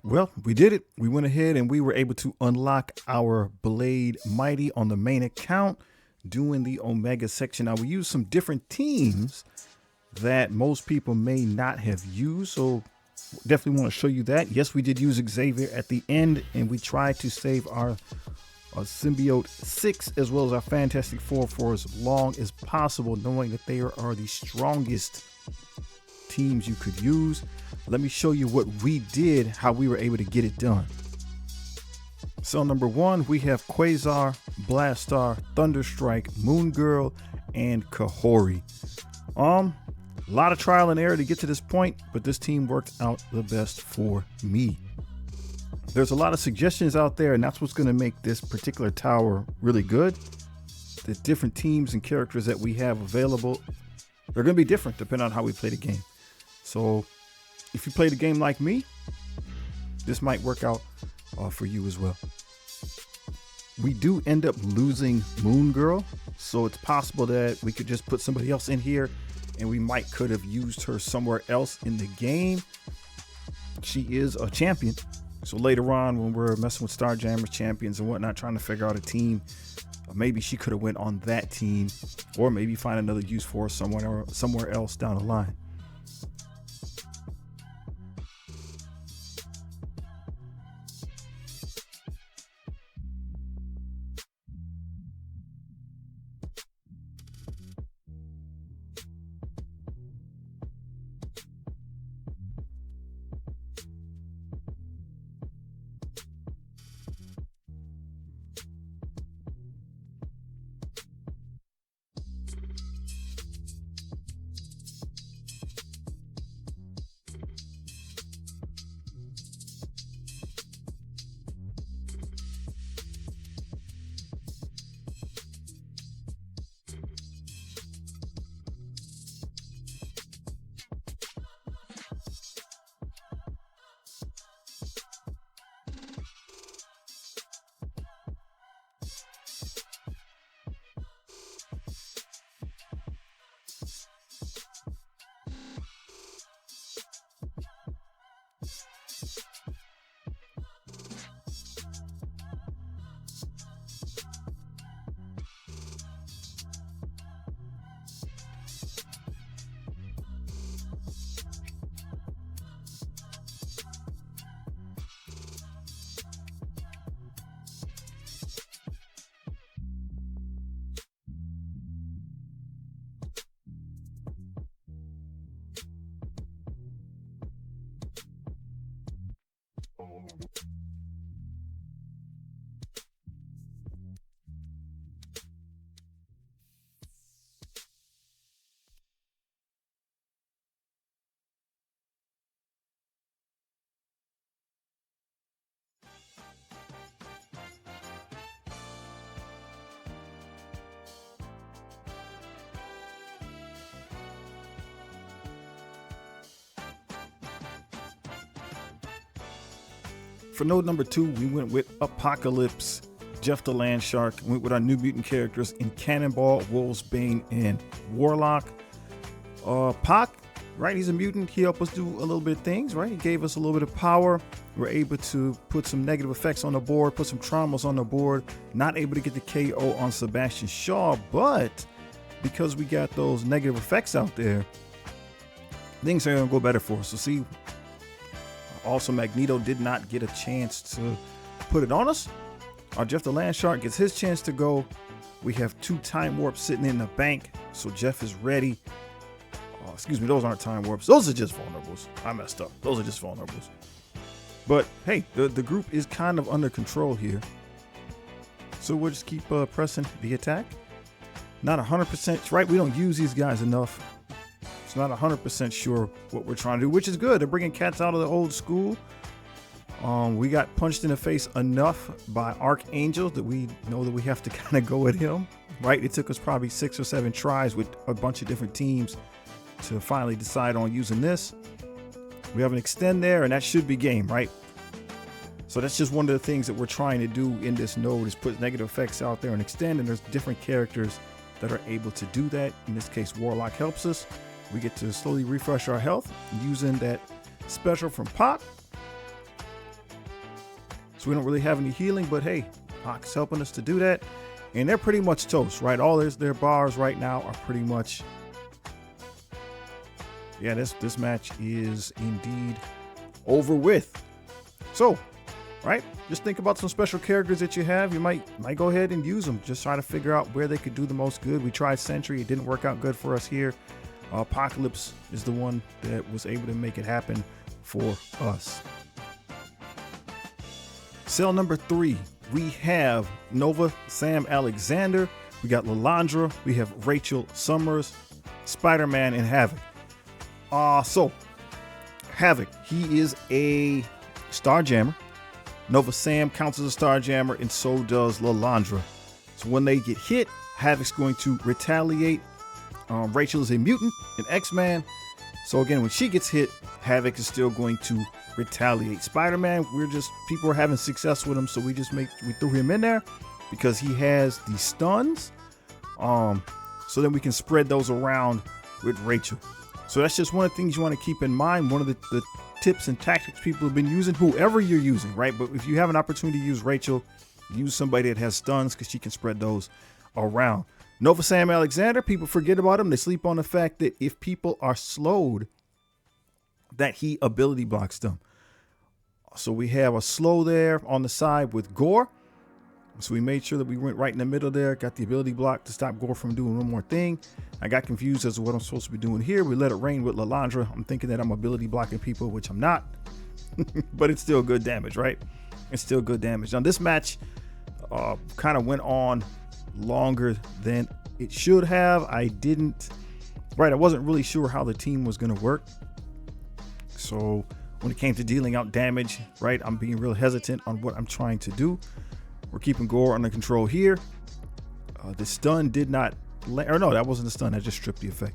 Well, we did it. We went ahead and we were able to unlock our Blade Mighty on the main account, doing the Omega section. Now, we used some different teams that most people may not have used, so definitely want to show you that. Yes, we did use Xavier at the end, and we tried to save our Symbiote 6 as well as our Fantastic Four for as long as possible, knowing that they are the strongest teams you could use. Let me show you what we did, how we were able to get it done. So number one, we have Quasar, Blastar, Thunderstrike, Moon Girl, and Kahori. A lot of trial and error to get to this point, but this team worked out the best for me. There's a lot of suggestions out there, and that's what's going to make this particular tower really good. The different teams and characters that we have available, they're going to be different depending on how we play the game. So if you play the game like me, this might work out for you as well. We do end up losing Moon Girl, so it's possible that we could just put somebody else in here and we could have used her somewhere else in the game. She is a champion. So later on, when we're messing with Starjammers, champions and whatnot, trying to figure out a team, maybe she could have went on that team, or maybe find another use for her somewhere else down the line. For node number 2, we went with Apocalypse, Jeff the Land Shark. Went with our new mutant characters in Cannonball, Wolfsbane, and Warlock. Pac, right? He's a mutant. He helped us do a little bit of things, right? He gave us a little bit of power. We're able to put some negative effects on the board, put some traumas on the board. Not able to get the KO on Sebastian Shaw, but because we got those negative effects out there, things are going to go better for us. So see, also Magneto did not get a chance to put it on us. Our Jeff the Land Shark gets his chance to go. We have 2 time warps sitting in the bank, so Jeff is ready. Excuse me, those aren't time warps. Those are just vulnerables. I messed up. Those are just vulnerables. But hey, the group is kind of under control here. So we'll just keep pressing the attack. Not 100% right. We don't use these guys enough. It's not 100% sure what we're trying to do, which is good. They're bringing cats out of the old school. We got punched in the face enough by Archangel that we know that we have to kind of go at him, right? It took us probably 6 or 7 tries with a bunch of different teams to finally decide on using this. We have an extend there, and that should be game, right? So that's just one of the things that we're trying to do in this node, is put negative effects out there and extend, and there's different characters that are able to do that. In this case, Warlock helps us. We get to slowly refresh our health using that special from Pac. so we don't really have any healing, but hey, Pac's helping us to do that. And they're pretty much toast, right? All their bars right now are pretty much, yeah, this match is indeed over with. So, right, just think about some special characters that you have. You might go ahead and use them. Just try to figure out where they could do the most good. We tried Sentry. It didn't work out good for us here. Apocalypse is the one that was able to make it happen for us. Cell number 3, we have Nova Sam Alexander. We got Lalandra. We have Rachel Summers, Spider-Man, and Havoc. So Havoc, he is a Star Jammer. Nova Sam counts as a Star Jammer, and so does Lalandra. So when they get hit, Havoc's going to retaliate. Rachel is a mutant, an X-Man. So again, when she gets hit, Havoc is still going to retaliate. Spider-Man, people are having success with him, so we threw him in there because he has the stuns. So then we can spread those around with Rachel. So that's just one of the things you want to keep in mind. One of the tips and tactics people have been using, whoever you're using, right? But if you have an opportunity to use Rachel, use somebody that has stuns because she can spread those around. Nova Sam Alexander, people forget about him. They sleep on the fact that if people are slowed, that he ability blocks them. So we have a slow there on the side with Gore. So we made sure that we went right in the middle there, got the ability block to stop Gore from doing one more thing. I got confused as to what I'm supposed to be doing here. We let it rain with Lalandra. I'm thinking that I'm ability blocking people, which I'm not, but it's still good damage, right? It's still good damage. Now this match kind of went on longer than it should have. I wasn't really sure how the team was going to work. So when it came to dealing out damage, right, I'm being real hesitant on what I'm trying to do. We're keeping Gore under control here. The stun did not, or no, that wasn't the stun. I just stripped the effect.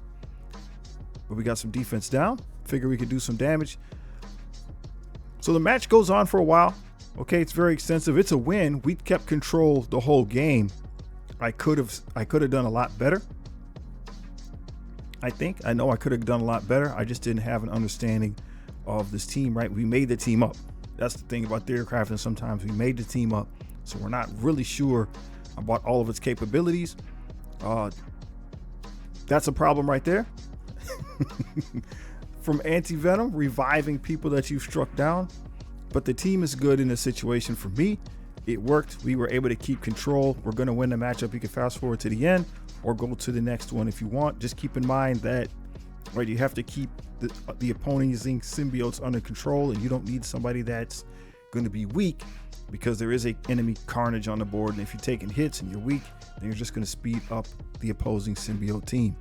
But we got some defense down. Figure we could do some damage. So the match goes on for a while. Okay, it's very extensive. It's a win. We kept control the whole game. I could have done a lot better. I know I could have done a lot better. I just didn't have an understanding of this team, right? We made the team up. That's the thing about theater crafting. Sometimes we made the team up, so we're not really sure about all of its capabilities. That's a problem right there. From Anti-Venom, reviving people that you've struck down. But the team is good in this situation. For me, it worked. We were able to keep control. We're going to win the matchup. You can fast forward to the end or go to the next one if you want. Just keep in mind that, right, you have to keep the opposing symbiotes under control, and you don't need somebody that's going to be weak, because there is a enemy carnage on the board, and if you're taking hits and you're weak, then you're just going to speed up the opposing symbiote team.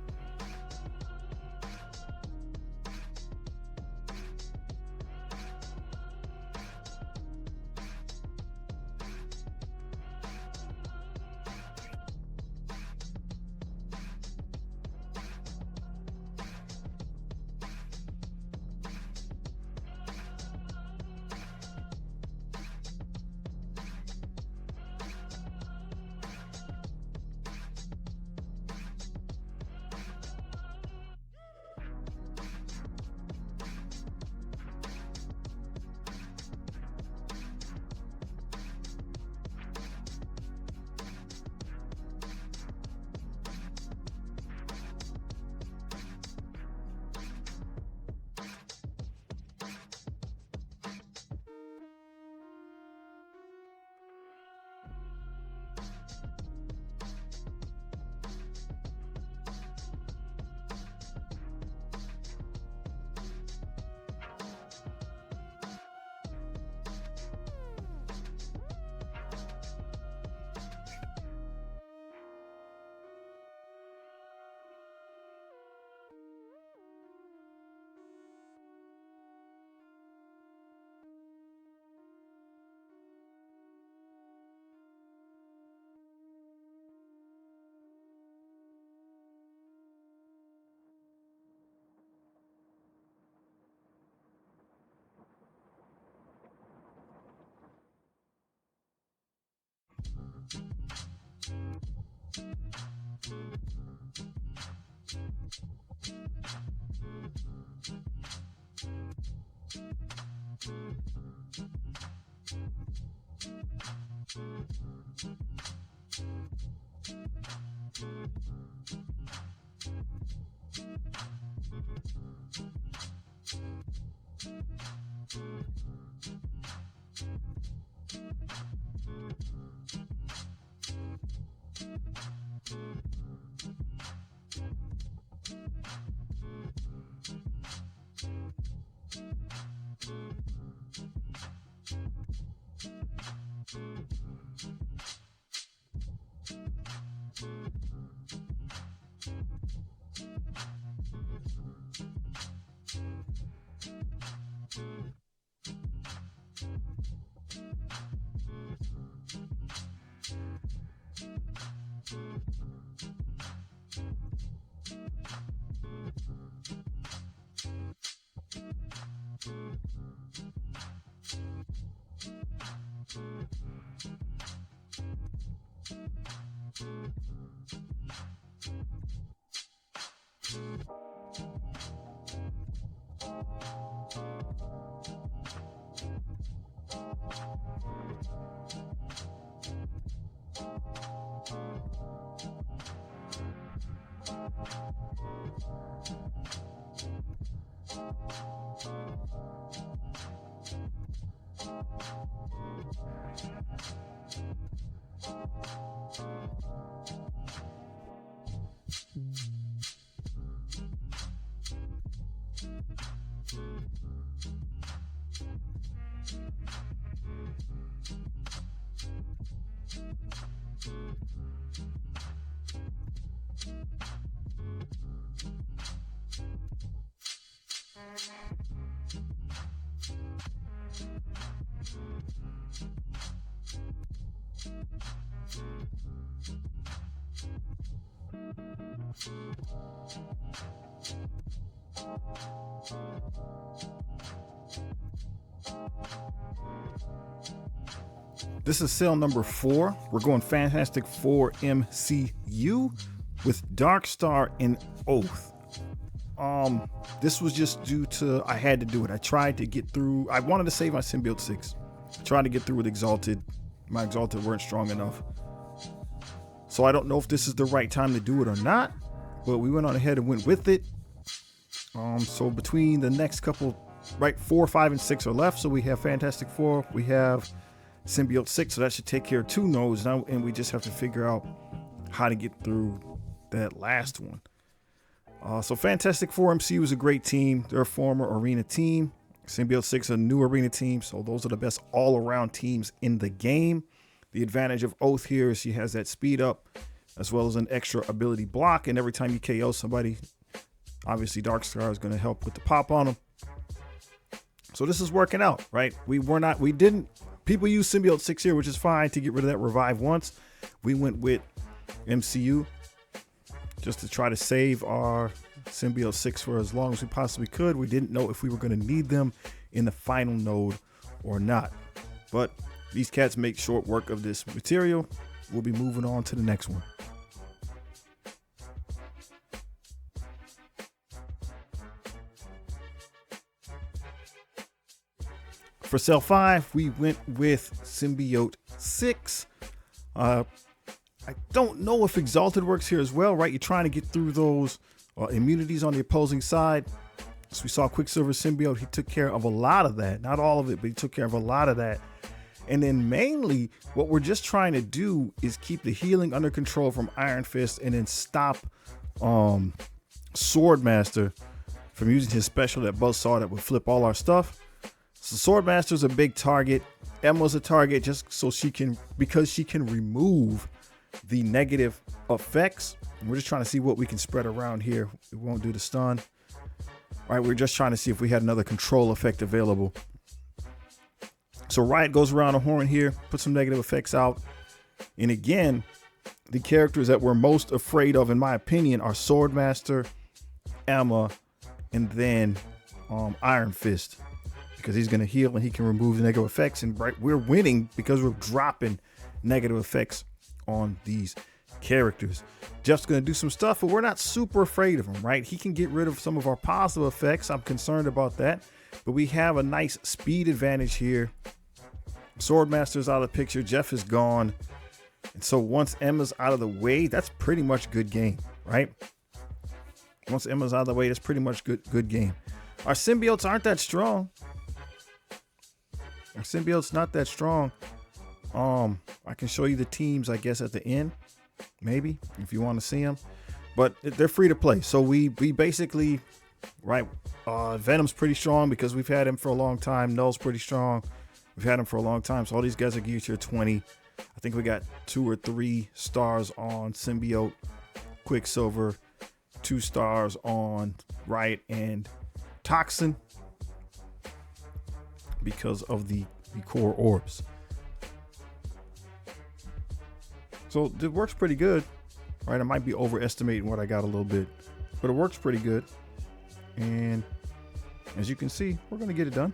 This is cell number 4. We're going Fantastic Four MCU with Darkstar and Oath. This was just due to, I had to do it. I tried to get through. I wanted to save my Symbiote 6. I tried to get through with Exalted. My Exalted weren't strong enough. So I don't know if this is the right time to do it or not, but we went on ahead and went with it. So between the next couple, right, 4, 5, and 6 are left. So we have Fantastic Four. We have Symbiote 6, so that should take care of 2 nodes now, and we just have to figure out how to get through that last one. So Fantastic Four MCU is a great team. They're a former arena team. Symbiote 6 a new arena team, so those are the best all-around teams in the game. The advantage of Oath here is she has that speed up as well as an extra ability block, and every time you KO somebody, obviously Darkstar is going to help with the pop on them. So this is working out, right? People use Symbiote 6 here, which is fine, to get rid of that revive once. We went with MCU just to try to save our Symbiote 6 for as long as we possibly could. We didn't know if we were going to need them in the final node or not. But these cats make short work of this material. We'll be moving on to the next one. For cell 5, we went with Symbiote 6. I don't know if Exalted works here as well, right? You're trying to get through those immunities on the opposing side. So we saw Quicksilver Symbiote. He took care of a lot of that. Not all of it, but he took care of a lot of that. And then mainly what we're just trying to do is keep the healing under control from Iron Fist and then stop Swordmaster from using his special, that buzzsaw that would flip all our stuff. So Swordmaster's a big target. Emma's a target just so because she can remove the negative effects. And we're just trying to see what we can spread around here. It won't do the stun. All right, we're just trying to see if we had another control effect available. So Riot goes around the horn here, put some negative effects out. And again, the characters that we're most afraid of, in my opinion, are Swordmaster, Emma, and then Iron Fist. Because he's going to heal and he can remove the negative effects. And we're winning because we're dropping negative effects on these characters. Jeff's going to do some stuff, but we're not super afraid of him, right? He can get rid of some of our positive effects. I'm concerned about that. But we have a nice speed advantage here. Swordmaster's out of the picture. Jeff is gone. And so once Emma's out of the way, that's pretty much good game, right? Once Emma's out of the way, that's pretty much good game. Our symbiotes aren't that strong. Our symbiote's not that strong. I can show you the teams, I guess, at the end, maybe, if you want to see them. But they're free to play. So we basically, right, Venom's pretty strong because we've had him for a long time. Null's pretty strong. We've had him for a long time. So all these guys are geared tier 20. I think we got 2 or 3 stars on Symbiote, Quicksilver, 2 stars on Riot and Toxin because of the core orbs. So it works pretty good, right? I might be overestimating what I got a little bit, but it works pretty good. And as you can see, we're going to get it done.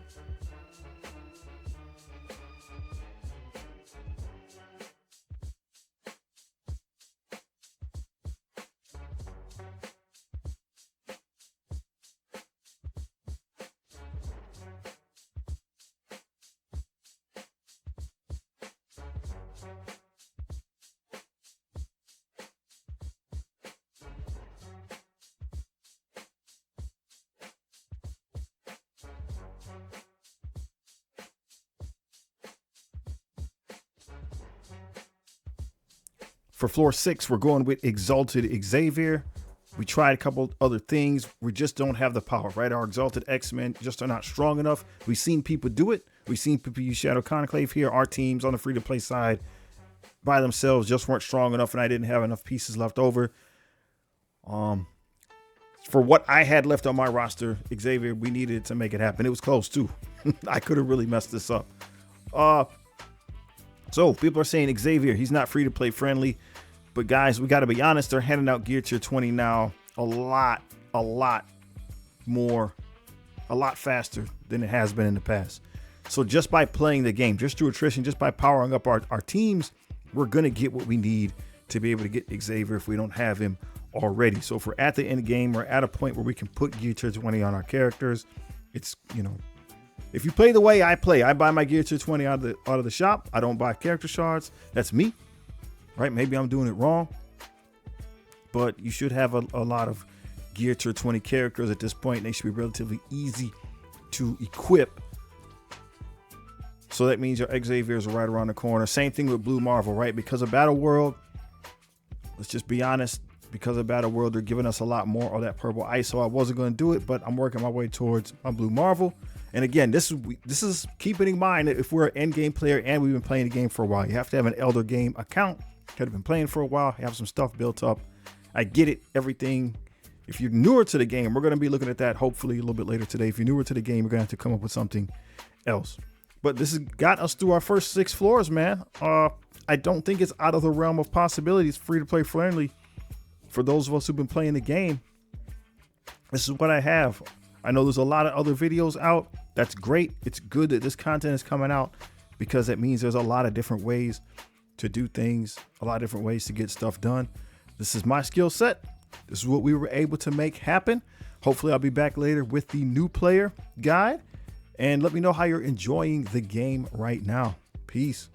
For floor 6, we're going with Exalted Xavier. We tried a couple other things. We just don't have the power, right? Our Exalted X-Men just are not strong enough. We've seen people do it. We've seen people use Shadow Conclave here. Our teams on the free-to-play side by themselves just weren't strong enough, and I didn't have enough pieces left over. For what I had left on my roster, Xavier, we needed to make it happen. It was close, too. I could have really messed this up. So people are saying Xavier, he's not free-to-play friendly. But guys, we got to be honest, they're handing out gear tier 20 now a lot faster than it has been in the past. So just by playing the game, just through attrition, just by powering up our teams, we're going to get what we need to be able to get Xavier if we don't have him already. So if we're at the end game, we're at a point where we can put gear tier 20 on our characters. It's, you know, if you play the way I play, I buy my gear tier 20 out of the shop. I don't buy character shards. That's me. Right? Maybe I'm doing it wrong, but you should have a lot of gear tier 20 characters at this point. They should be relatively easy to equip. So that means your Xaviers are right around the corner. Same thing with Blue Marvel, right? Because of Battle World, let's just be honest, because of Battle World, they're giving us a lot more of that purple ice. So I wasn't going to do it, but I'm working my way towards my Blue Marvel. And again, this is keeping in mind that if we're an end game player and we've been playing the game for a while, you have to have an Elder Game account. Could have been playing for a while, have some stuff built up. I get it, everything. If you're newer to the game, we're going to be looking at that hopefully a little bit later today. If you're newer to the game, we're going to have to come up with something else. But this has got us through our first 6 floors, man. I don't think it's out of the realm of possibilities. Free to play friendly for those of us who've been playing the game. This is what I have. I know there's a lot of other videos out. That's great. It's good that this content is coming out because that means there's a lot of different ways to do things, a lot of different ways to get stuff done. This is my skill set. This is what we were able to make happen. Hopefully I'll be back later with the new player guide, and let me know how you're enjoying the game right now. Peace.